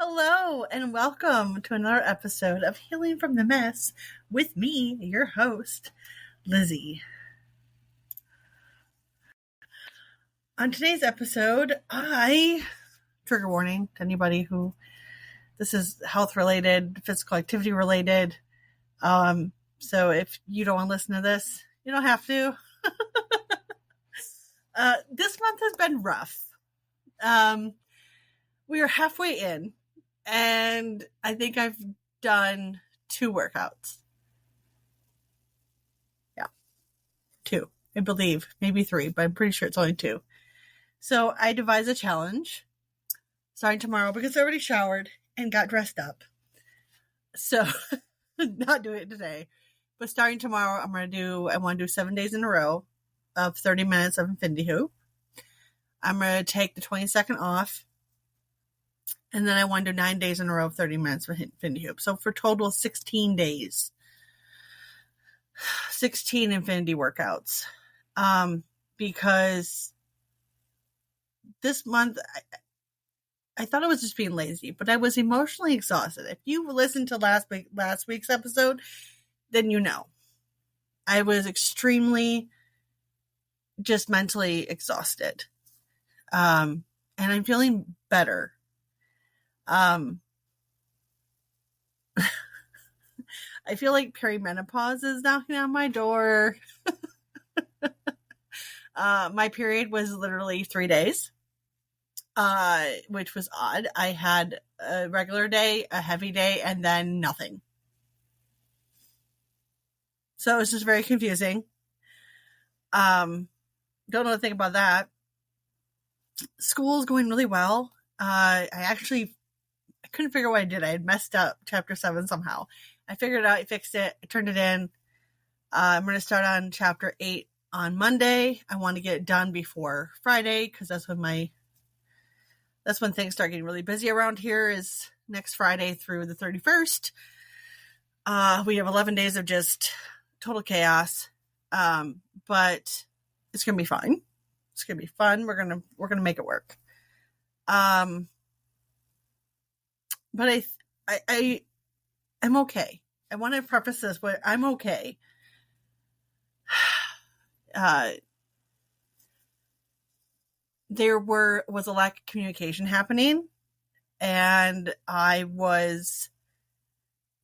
Hello, and welcome to another episode of Healing from the Mess with me, your host, Lizzie. On today's episode, trigger warning to anybody who this is health related, physical activity related. So if you don't want to listen to this, you don't have to. This month has been rough. We are halfway in. And I think I've done 2 workouts. Yeah. 2. I believe. Maybe 3, but I'm pretty sure it's only 2. So I devised a challenge starting tomorrow because I already showered and got dressed up. So not doing it today. But starting tomorrow, I want to do 7 days in a row of 30 minutes of Infinity Hoop. I'm going to take the 22nd off. And then I want to do 9 days in a row of 30 minutes for Infinity Hoop. So for total 16 days. 16 Infinity workouts. Because this month, I thought I was just being lazy, but I was emotionally exhausted. If you listened to last week's episode, then you know. I was extremely just mentally exhausted. And I'm feeling better. I feel like perimenopause is knocking on my door. My period was literally 3 days, which was odd. I had a regular day, a heavy day, and then nothing. So it was just very confusing. Don't know the thing about that. School's going really well. I couldn't figure out what I did. I had messed up chapter 7 somehow. I figured it out. I fixed it. I turned it in. I'm going to start on chapter 8 on Monday. I want to get it done before Friday because that's when things start getting really busy around here is next Friday through the 31st. We have 11 days of just total chaos. But it's going to be fine. It's going to be fun. We're going to make it work. But I'm okay. I want to preface this, but I'm okay. There was a lack of communication happening, and I was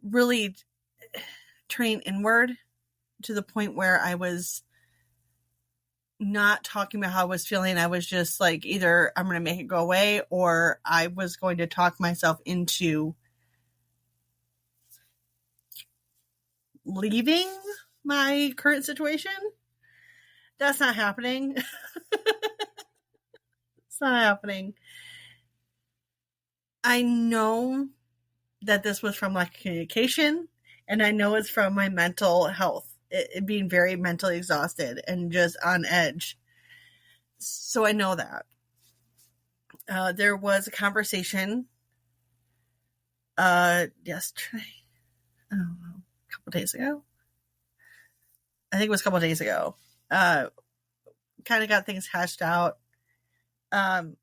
really turning inward to the point where I was not talking about how I was feeling. I was just like, either I'm going to make it go away or I was going to talk myself into leaving my current situation. That's not happening. It's not happening. I know that this was from lack of communication, and I know it's from my mental health. It being very mentally exhausted and just on edge. So I know that. There was a conversation yesterday, I don't know, a couple days ago. I think it was a couple days ago. Kind of got things hashed out. And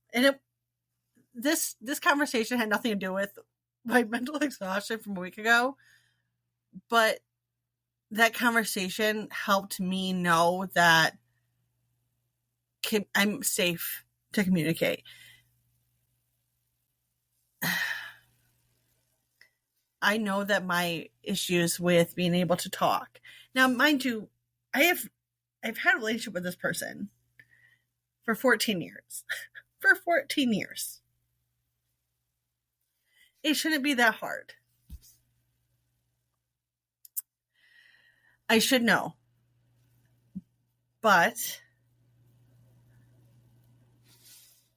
this conversation had nothing to do with my mental exhaustion from a week ago, but that conversation helped me know that I'm safe to communicate. I know that my issues with being able to talk. Now, mind you, I've had a relationship with this person for 14 years. For 14 years. It shouldn't be that hard. I should know. But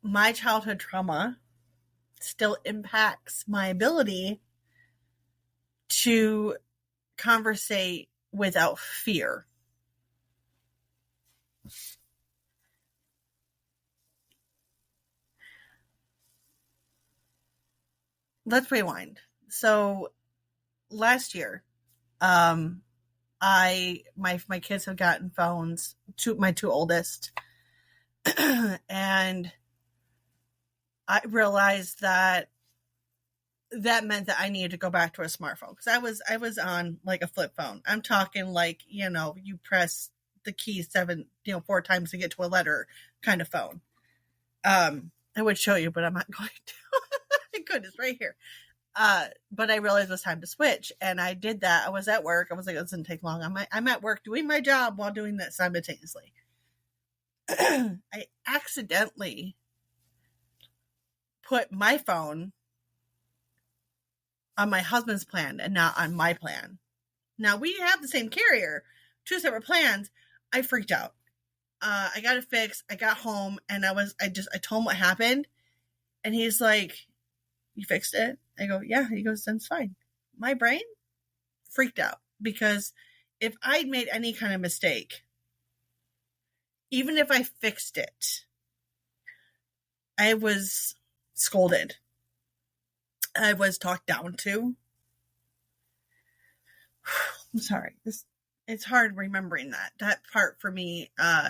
my childhood trauma still impacts my ability to conversate without fear. Let's rewind. So last year, my kids have gotten phones, my 2 oldest, and I realized that that meant that I needed to go back to a smartphone because I was on like a flip phone. I'm talking like, you press the key 4 times to get to a letter kind of phone. I would show you, but I'm not going to. Thank goodness, right here. But I realized it was time to switch, and I did that. I was at work. I was like, it doesn't take long. I'm at work doing my job while doing that simultaneously. I accidentally put my phone on my husband's plan and not on my plan. Now, we have the same carrier, 2 separate plans. I freaked out. I got it fixed. I got home, and I told him what happened, and he's like, you fixed it? I go, yeah. He goes, then it's fine. My brain freaked out because if I'd made any kind of mistake, even if I fixed it, I was scolded. I was talked down to. I'm sorry. It's hard remembering that. That part for me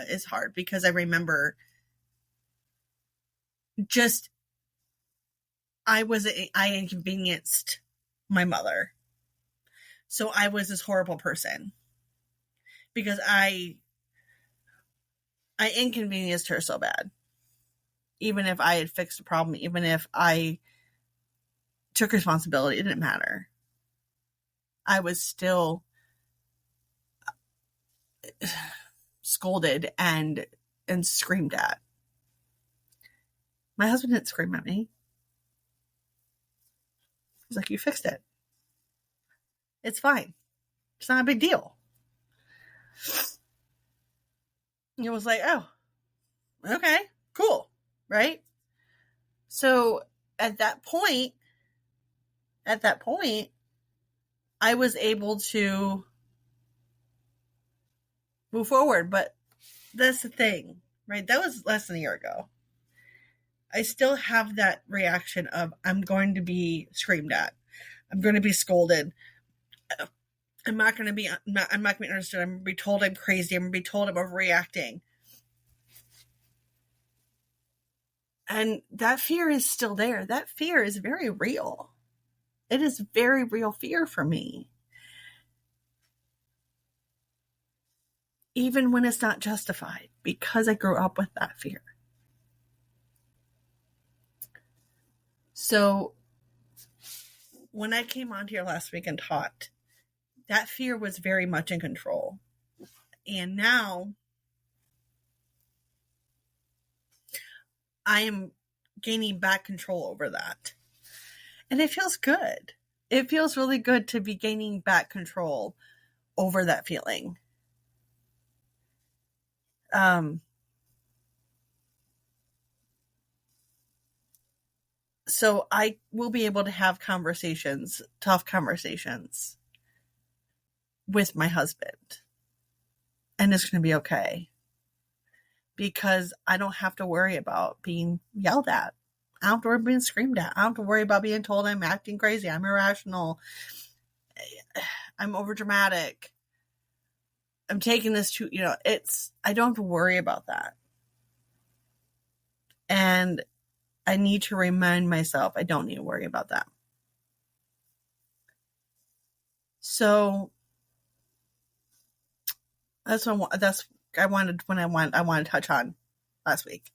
is hard because I remember just I inconvenienced my mother. So I was this horrible person because I inconvenienced her so bad. Even if I had fixed the problem, even if I took responsibility, it didn't matter. I was still scolded and screamed at. My husband didn't scream at me. He's like, you fixed it. It's fine. It's not a big deal. It was like, oh, okay, cool, right? So at that point, I was able to move forward. But that's the thing, right? That was less than a year ago. I still have that reaction of I'm going to be screamed at. I'm going to be scolded. I'm not going to be understood. I'm going to be told I'm crazy. I'm going to be told I'm overreacting. And that fear is still there. That fear is very real. It is very real fear for me. Even when it's not justified, because I grew up with that fear. So when I came on here last week and taught, that fear was very much in control. And now I am gaining back control over that. And it feels good. It feels really good to be gaining back control over that feeling. So I will be able to have tough conversations with my husband. And it's going to be okay. Because I don't have to worry about being yelled at. I don't have to worry about being screamed at. I don't have to worry about being told I'm acting crazy. I'm irrational. I'm overdramatic. I'm taking this to, I don't have to worry about that. And I need to remind myself I don't need to worry about that. So that's what I wanted to touch on last week.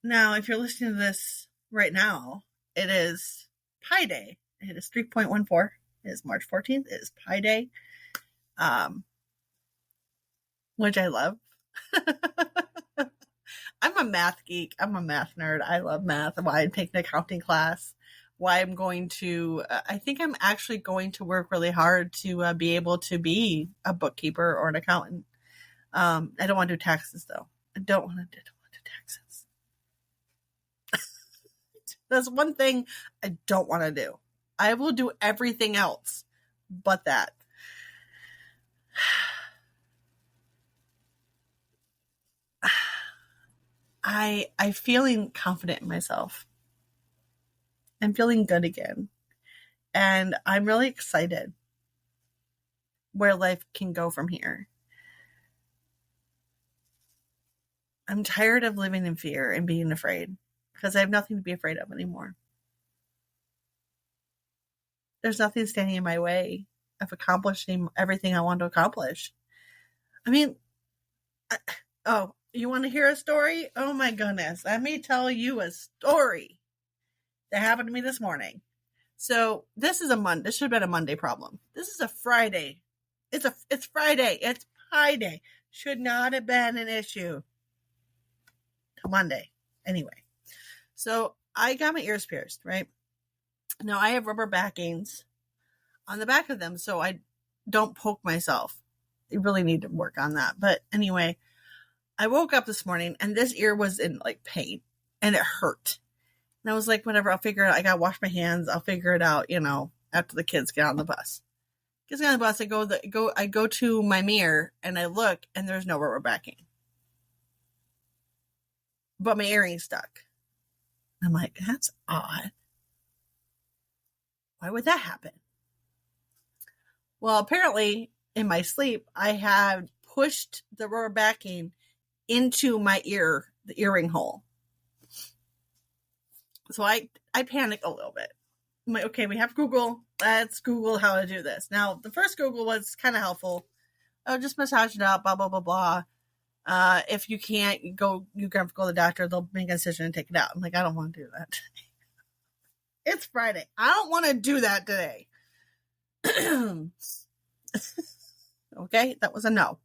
Now, if you're listening to this right now, it is Pi Day. It is 3.14. It is March 14th. It is Pi Day, which I love. I'm a math geek. I'm a math nerd. I love math. Why I'm taking an accounting class. Why I'm going to, I think I'm actually going to work really hard to be able to be a bookkeeper or an accountant. I don't want to do taxes, though. I don't want to do taxes. That's one thing I don't want to do. I will do everything else but that. I'm feeling confident in myself. I'm feeling good again. And I'm really excited where life can go from here. I'm tired of living in fear and being afraid because I have nothing to be afraid of anymore. there's nothing standing in my way of accomplishing everything I want to accomplish. I mean, oh, you want to hear a story? Oh my goodness. Let me tell you a story that happened to me this morning. So this is a Monday. This should have been a Monday problem. This is a Friday. It's Friday. It's Pi Day. Should not have been an issue. Monday. Anyway. So I got my ears pierced, right? Now I have rubber backings on the back of them, so I don't poke myself. I really need to work on that. But anyway, I woke up this morning and this ear was in like pain and it hurt. And I was like, whatever, I'll figure it out. I gotta wash my hands. I'll figure it out, after the kids get on the bus. Kids get on the bus, I go to my mirror and I look and there's no rubber backing. But my earring's stuck. I'm like, that's odd. Why would that happen? Well, apparently in my sleep, I had pushed the rubber backing into my ear, the earring hole. So I panicked a little bit. I'm like, okay, we have Google. Let's Google how to do this. Now, the first Google was kind of helpful. Oh, just massage it out, blah, blah, blah, blah. If you can't you have to go to the doctor. They'll make a decision and take it out. I'm like, I don't want to do that. It's Friday. I don't want to do that today. Okay, that was a no.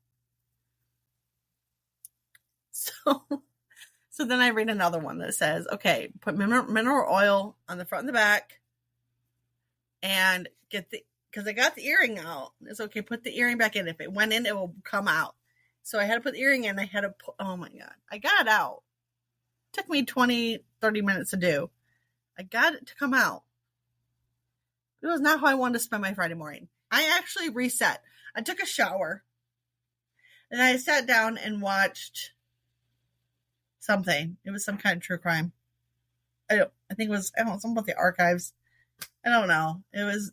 So then I read another one that says, okay, put mineral oil on the front and the back and because I got the earring out. It's okay, put the earring back in. If it went in, it will come out. So I had to put the earring in. I had to put, oh my God. I got it out. It took me 20, 30 minutes to do. I got it to come out. It was not how I wanted to spend my Friday morning. I actually reset. I took a shower. And I sat down and watched something. It was some kind of true crime. I think it was, something about the archives. I don't know. It was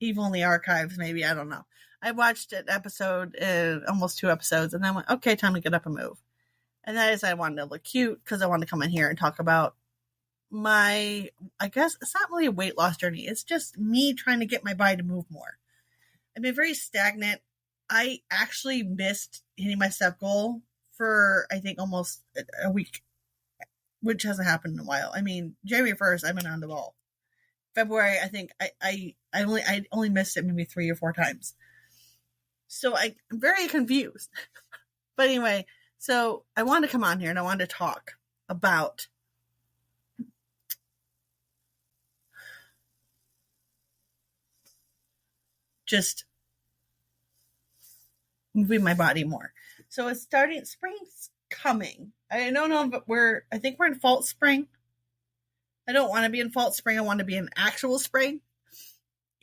Evil in the Archives, maybe. I don't know. I watched an episode, almost 2 episodes, and then went, okay, time to get up and move. And then I decided I wanted to look cute because I wanted to come in here and talk about I guess it's not really a weight loss journey. It's just me trying to get my body to move more. I've been very stagnant. I actually missed hitting my step goal for, I think, almost a week, which hasn't happened in a while. I mean, January 1st, I've been on the ball. February, I think I only missed it maybe 3 or 4 times. So I'm very confused. But anyway, so I wanted to come on here and I wanted to talk about just moving my body more. So it's starting, spring's coming. I don't know, but I think we're in fall spring. I don't want to be in fall spring. I want to be in actual spring.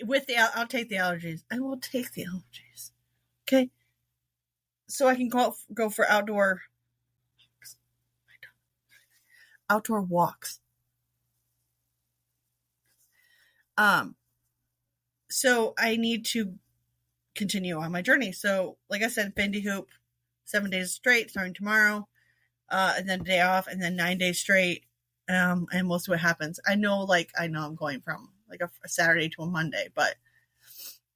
I'll take the allergies. I will take the allergies. Okay. So I can go for outdoor walks. So I need to continue on my journey. So like I said, Bendy Hoop, 7 days straight, starting tomorrow, and then a day off, and then 9 days straight. And we'll see what happens. I know I'm going from like a Saturday to a Monday, but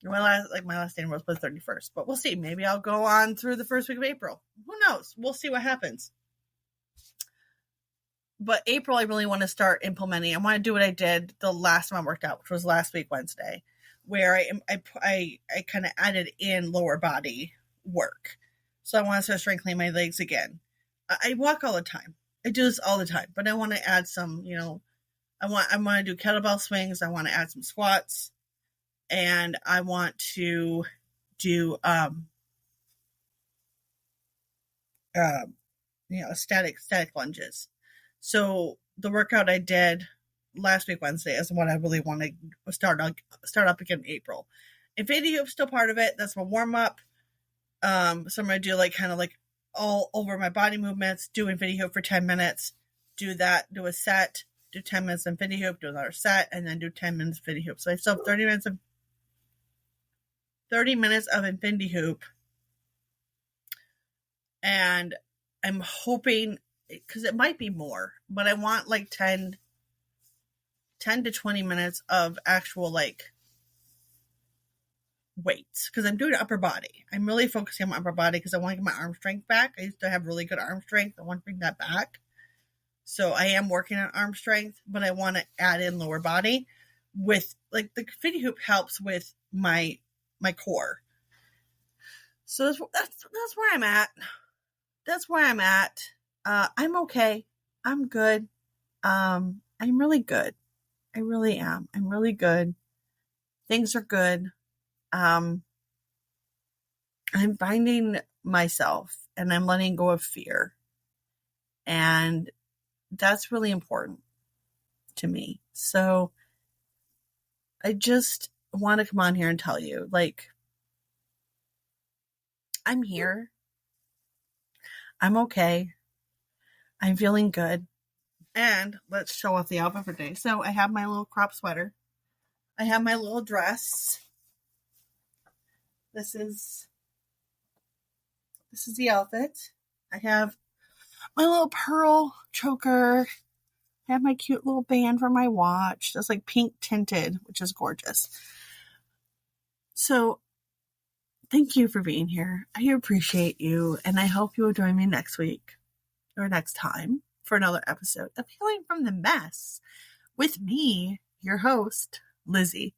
my last day was the 31st, but we'll see. Maybe I'll go on through the first week of April. Who knows? We'll see what happens. But April, I really want to start implementing. I want to do what I did the last time I worked out, which was last week, Wednesday, where I kind of added in lower body work. So I want to start strengthening my legs again. I walk all the time. I do this all the time, but I want to add some, I want to do kettlebell swings. I want to add some squats, and I want to do, static lunges. So the workout I did last week, Wednesday, is what I really want to start up again in April. Infinity Hoop's still part of it. That's my warm up. So I'm going to do kind of all over my body movements, do Infinity Hoop for 10 minutes, do that, do a set, do 10 minutes of Infinity Hoop, do another set, and then do 10 minutes of Infinity Hoop. So I still have 30 minutes of Infinity Hoop. And I'm hoping, because it might be more, but I want 10 to 20 minutes of actual weights because I'm doing upper body. I'm really focusing on my upper body because I want to get my arm strength back. I used to have really good arm strength. I want to bring that back. So I am working on arm strength, but I want to add in lower body with like the Confetti Hoop helps with my core. So that's where I'm at. That's where I'm at. I'm okay. I'm good. I'm really good. I really am. I'm really good. Things are good. I'm finding myself and I'm letting go of fear. And that's really important to me. So I just want to come on here and tell you, like, I'm here. I'm okay. I'm feeling good. And let's show off the outfit for today. So I have my little crop sweater. I have my little dress. This is the outfit. I have my little pearl choker. I have my cute little band for my watch. That's like pink tinted, which is gorgeous. So thank you for being here. I appreciate you. And I hope you will join me next week or next time for another episode of Healing from the Mess with me, your host, Lizzie.